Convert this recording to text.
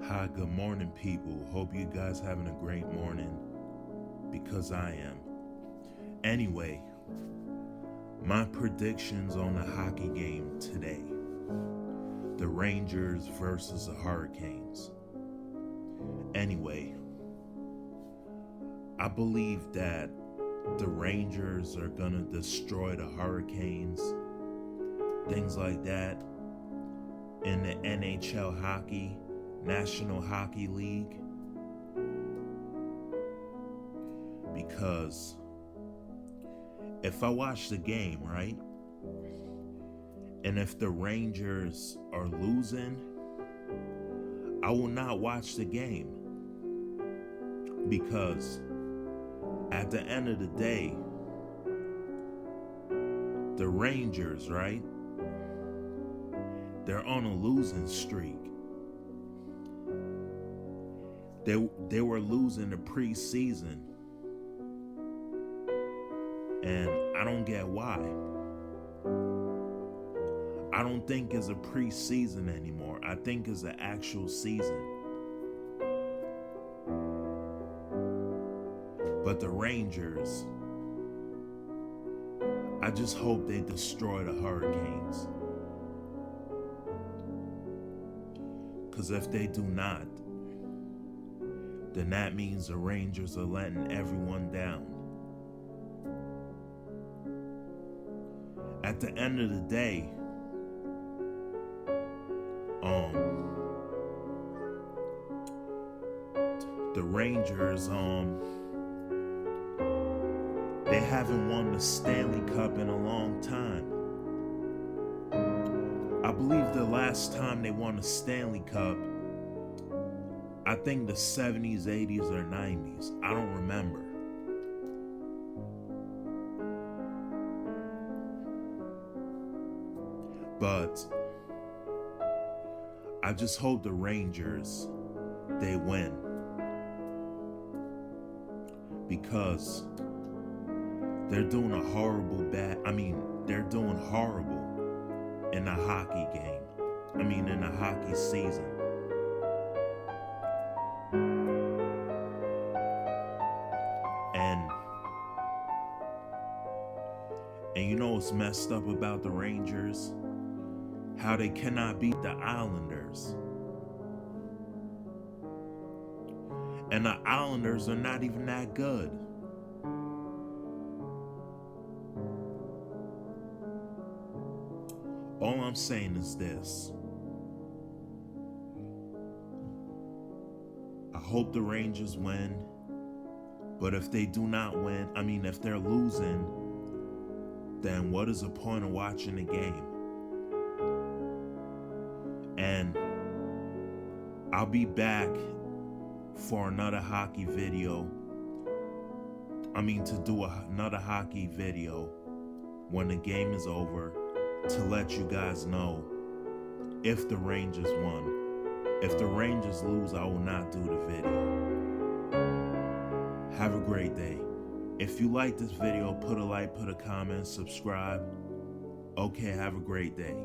Hi, good morning, people. Hope you guys having a great morning because I am. Anyway, my predictions on the hockey game today. The Rangers versus the Hurricanes. Anyway, I believe that the Rangers are going to destroy the Hurricanes, things like that, in the NHL hockey, National Hockey League, because if I watch the game, right, and if the Rangers are losing, I will not watch the game, because at the end of the day, the Rangers, right, they're on a losing streak. They were losing the preseason, and I don't get why. I don't think it's a preseason anymore. I think it's an actual season. But the Rangers, I just hope they destroy the Hurricanes. Because if they do not, then that means the Rangers are letting everyone down. At the end of the day, the Rangers, they haven't won the Stanley Cup in a long time. I believe the last time they won a Stanley Cup, I think the 70s, 80s, or 90s. I don't remember. But I just hope the Rangers, they win. Because they're doing they're doing horrible in the hockey game. In the hockey season. And you know what's messed up about the Rangers? How they cannot beat the Islanders. And the Islanders are not even that good. All I'm saying is this. I hope the Rangers win. But if they do not win, if they're losing, then what is the point of watching the game? And I'll be back for another hockey video. To do another hockey video when the game is over, to let you guys know if the Rangers won. If the Rangers lose, I will not do the video. Have a great day. If you like this video, put a like, put a comment, subscribe. Okay, have a great day.